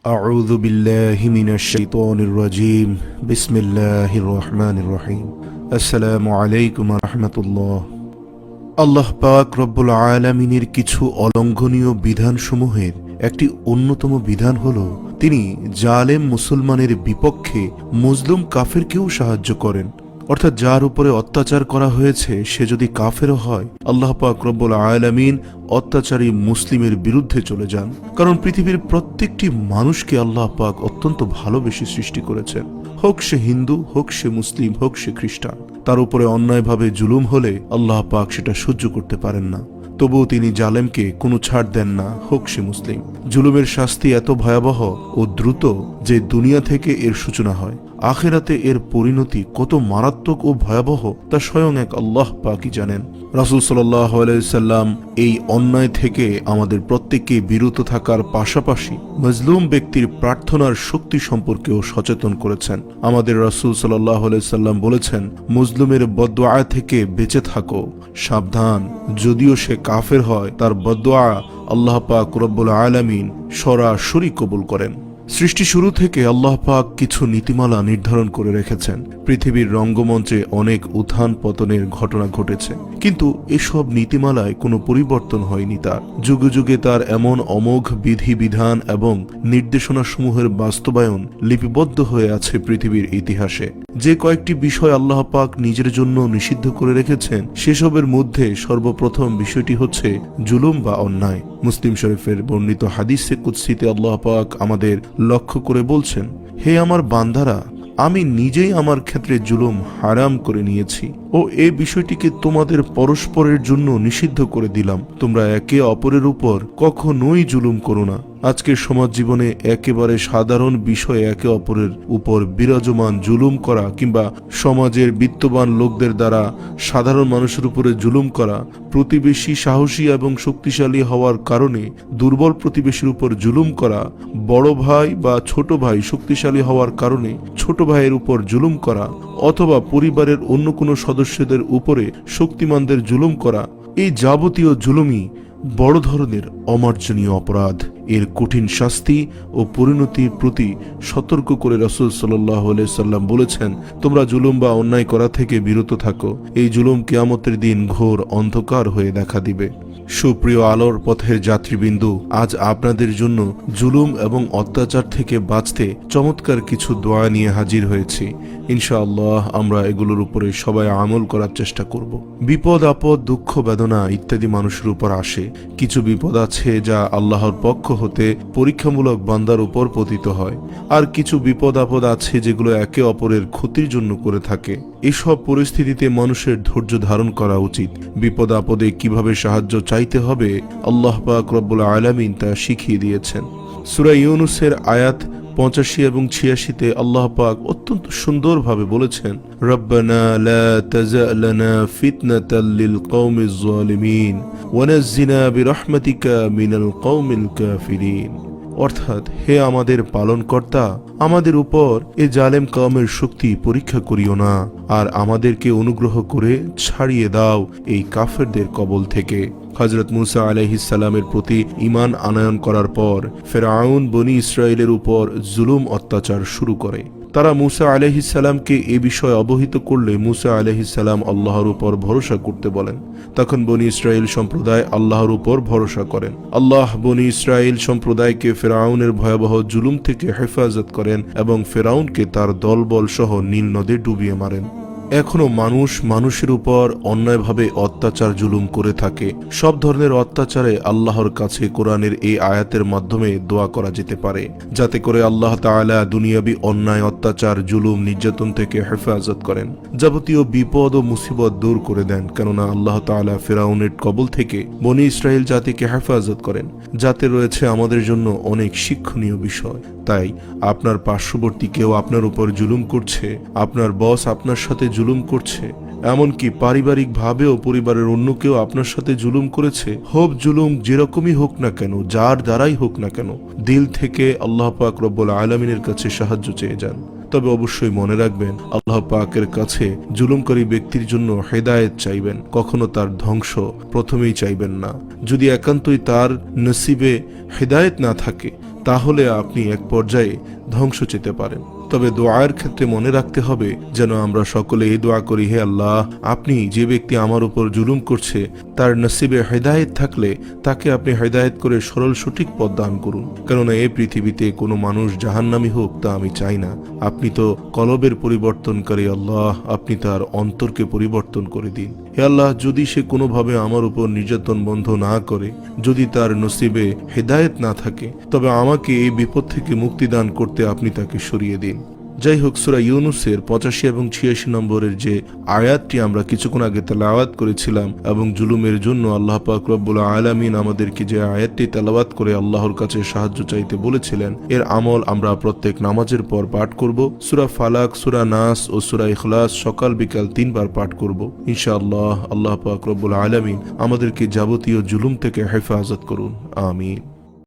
أعوذ بالله من الشيطان الرجيم بسم الله الرحمن الرحيم السلام عليكم ورحمة الله আল্লাহ পাক রব্বুল আলামিনের কিছু অলঙ্ঘনীয় বিধানসমূহের একটি অন্যতম বিধান হলো তিনি জালেম মুসলমানের বিপক্ষে মজলুম কাফেরকেও সাহায্য করেন। অর্থাৎ যার উপরে অত্যাচার করা হয়েছে সে যদি কাফেরও হয়, আল্লাহ পাক রব্বুল আলামিন অত্যাচারী মুসলিমের বিরুদ্ধে চলে যান। কারণ পৃথিবীর প্রত্যেকটি মানুষকে আল্লাহ পাক অত্যন্ত ভালোবেসে সৃষ্টি করেছেন। হোক সে হিন্দু, হোক সে মুসলিম, হোক সে খ্রিস্টান, তার উপরে অন্যায়ভাবে জুলুম হলে আল্লাহ পাক সেটা সহ্য করতে পারেন না। তবুও তিনি জালেমকে কোনো ছাড় দেন না, হোক সে মুসলিম। জুলুমের শাস্তি এত ভয়াবহ ও দ্রুত যে দুনিয়া থেকে এর সূচনা হয়, আখিরাতে এর পরিণতি কত মারাত্মক ও ভয়াবহ তা স্বয়ং এক আল্লাহ পাকই জানেন। রাসূল সাল্লাল্লাহু আলাইহি সাল্লাম এই অন্যায় থেকে আমাদের প্রত্যেককে বিরত থাকার পাশাপাশি মজলুম ব্যক্তির প্রার্থনার শক্তি সম্পর্কেও সচেতন করেছেন। আমাদের রাসূল সাল্লাল্লাহু আলাইহি সাল্লাম বলেছেন, মজলুমের বদদুআ থেকে বেঁচে থাকো, সাবধান, যদিও সে কাফের হয় তার বদদুআ আল্লাহ পাক রব্বুল আলামিন সরাসরি কবুল করেন। সৃষ্টি শুরু থেকে আল্লাহ পাক কিছু নীতিমালা নির্ধারণ করে রেখেছেন। পৃথিবীর রঙ্গমঞ্চে অনেক উত্থান পতনের ঘটনা ঘটেছে, কিন্তু এসব নীতিমালায় কোনো পরিবর্তন হয়নি। তার যুগে যুগে তার এমন অমোঘ বিধিবিধান এবং নির্দেশনাসমূহের বাস্তবায়ন লিপিবদ্ধ হয়ে আছে পৃথিবীর ইতিহাসে। যে কয়েকটি বিষয় আল্লাহ পাক নিজের জন্য নিষিদ্ধ করে রেখেছেন, সেসবের মধ্যে সর্বপ্রথম বিষয়টি হচ্ছে জুলুম বা অন্যায়। মুসলিম শরীফের বর্ণিত হাদিসে কুদসিতে আল্লাহ পাক আমাদের লক্ষ্য করে বলছেন, হে আমার বান্দারা, আমি নিজেই আমার ক্ষেত্রে জুলুম হারাম করে নিয়েছি ও এই বিষয়টিকে তোমাদের পরস্পরের জন্য নিষিদ্ধ করে দিলাম। তোমরা একে অপরের উপর কখনোই জুলুম করো না। আজকের সমাজ জীবনে একেবারে সাধারণ বিষয়ে একে অপরের উপর বিরাজমান জুলুম করা কিংবা সমাজের বিত্তবান লোকদের দ্বারা সাধারণ মানুষের উপরে জুলুম করা, প্রতিবেশী সাহসী এবং শক্তিশালী হওয়ার কারণে দুর্বল প্রতিবেশীর উপর জুলুম করা, বড় ভাই বা ছোট ভাই শক্তিশালী হওয়ার কারণে ছোট ভাইয়ের উপর জুলুম করা, অথবা পরিবারের অন্য কোনো সদস্যদের উপরে শক্তিমানদের জুলুম করা, এই যাবতীয় জুলুমই বড় ধরনের অমার্জনীয় অপরাধ। এর কঠিন শাস্তি ও পরিণতির প্রতি সতর্ক করে রাসূল সাল্লাল্লাহু আলাইহি সাল্লাম বলেছেন, তোমরা জুলুম বা অন্যায় করা থেকে বিরত থাকো। এই জুলুম কিয়ামতের দিন ঘোর অন্ধকার হয়ে দেখা দিবে। সুপ্রিয় আলোর পথের যাত্রীবিন্দু, আজ আপনাদের জন্য জুলুম এবং অত্যাচার থেকে বাঁচতে চমৎকার কিছু দোয়া নিয়ে হাজির হয়েছি। ইনশাআল্লাহ আমরা এগুলোর উপরে সবাই আমল করার চেষ্টা করব। বিপদ আপদ, দুঃখ বেদনা ইত্যাদি মানুষের উপর আসে। কিছু বিপদ আছে যা আল্লাহর পক্ষ হতে পরীক্ষামূলক বান্দার উপর পতিত হয়, আর কিছু বিপদ আপদ আছে যেগুলো একে অপরের ক্ষতির জন্য করে থাকে। এসব পরিস্থিতিতে মানুষের ধৈর্য ধারণ করা উচিত। বিপদ আপদে কিভাবে সাহায্য চাইতে হবে আল্লাহ পাক রব্বুল আলামিন তা শিখিয়ে দিয়েছেন। সূরা ইউনূসের আয়াত 85 এবং 86-তে আল্লাহ পাক অত্যন্ত সুন্দরভাবে বলেছেন, রব্বানা লা তাজআলনা ফিতনাতাল লিল কওমিজ জালিমিন ওয়া নাজ্জিনা বিরহমাতিকা মিনাল কওমিল কাফিরিন। অর্থাৎ, হে আমাদের পালনকর্তা, আমাদের উপর এ জালেম কওমের শক্তি পরীক্ষা করিও না, আর আমাদেরকে অনুগ্রহ করে ছাড়িয়ে দাও এই কাফেরদের কবল থেকে। হযরত মূসা আলাইহিস সালামের প্রতি ঈমান আনয়ন করার পর ফিরআউন বনি ইসরাইলের উপর জুলুম অত্যাচার শুরু করে। তারা মূসা আলাইহিস সালামকে এ বিষয়ে অবহিত করলে মূসা আলাইহিস সালাম আল্লাহর উপর ভরসা করতে বলেন। তখন বনি ইসরাইল সম্প্রদায় আল্লাহর উপর ভরসা করেন। আল্লাহ বনি ইসরাইল সম্প্রদায়কে ফিরআউনের ভয়াবহ জুলুম থেকে হেফাজত করেন এবং ফিরআউনকে তার দলবল সহ নীল নদে ডুবিয়ে মারেন। এখনো মানুষ মানুষের উপর অন্যায়ভাবে অত্যাচার জুলুম করে থাকে। সব ধরনের অত্যাচারে আল্লাহর কাছে কোরআনের এই আয়াতের মাধ্যমে দোয়া করা যেতে পারে, যাতে করে আল্লাহ তাআলা দুনিয়াবি অন্যায়, অত্যাচার, জুলুম, নির্যাতন থেকে হেফাজত করেন, যাবতীয় বিপদ ও মুসিবত দূর করে দেন। কেননা আল্লাহ তাআলা ফিরআউনের কবল থেকে বনি ইসরাইল জাতিকে হেফাজত করেন, যাতে রয়েছে আমাদের জন্য অনেক শিক্ষণীয় বিষয়। তাই আপনার পার্শ্ববর্তী কেউ আপনার উপর জুলুম করছে, আপনার বস আপনার সাথে জুলুম করছে, এমনকি পারিবারিকভাবেও পরিবারের অন্য কেউ আপনার সাথে জুলুম করেছে, হোক জুলুম যেরকমই হোক না কেন, যার দ্বারাই হোক না কেন, দিল থেকে আল্লাহ পাক রব্বুল আলামিনের কাছে সাহায্য চেয়ে যান। তবে অবশ্যই মনে রাখবেন, আল্লাহ পাকের কাছে জুলুমকারী ব্যক্তির জন্য হেদায়েত চাইবেন, কখনো তার ধ্বংস প্রথমেই চাইবেন না। যদি একান্তই তার নসিবে হেদায়েত না থাকে, তাহলে আপনি এক পর্যায়ে ধ্বংস যেতে পারেন। তবে দোয়ার ক্ষেত্রে মনে রাখতে হবে যেন আমরা সকলে এই দোয়া করি, হে আল্লাহ, আপনি যে ব্যক্তি আমার উপর জুলুম করছে তার নসিবে হেদায়েত থাকলে তাকে আপনি হেদায়েত করে সরল সঠিক পথ দান করুন। কেননা এই পৃথিবীতে কোনো মানুষ জাহান্নামী হোক তা আমি চাই না। আপনি তো কলবের পরিবর্তনকারী আল্লাহ, আপনি তার অন্তরকে পরিবর্তন করে দিন। হে আল্লাহ, যদি সে কোনোভাবে আমার উপর নির্যাতন বন্ধ না করে, যদি তার নসিবে হেদায়েত না থাকে, তবে আমাকে এই বিপদ থেকে মুক্তি দান করতে আপনি তাকে সরিয়ে দিন। যাই হোক, সূরা ইউনূসের 85 এবং 86 নম্বরের যে আয়াতটি আমরা কিছুক্ষণ আগে তেলাওয়াত করেছিলাম, এবং জুলুমের জন্য আল্লাহ পাক রব্বুল আলামিন আমাদেরকে যে আয়াতটি তেলাওয়াত করে আল্লাহর কাছে সাহায্য চাইতে বলেছিলেন, এর আমল আমরা প্রত্যেক নামাজের পর পাঠ করব। সূরা ফালাক, সূরা নাস ও সূরা ইখলাস সকাল বিকাল 3 বার পাঠ করব ইনশাআল্লাহ। আল্লাহ পাক রব্বুল আলামিন আমাদেরকে যাবতীয় জুলুম থেকে হেফাজত করুন, আমিন।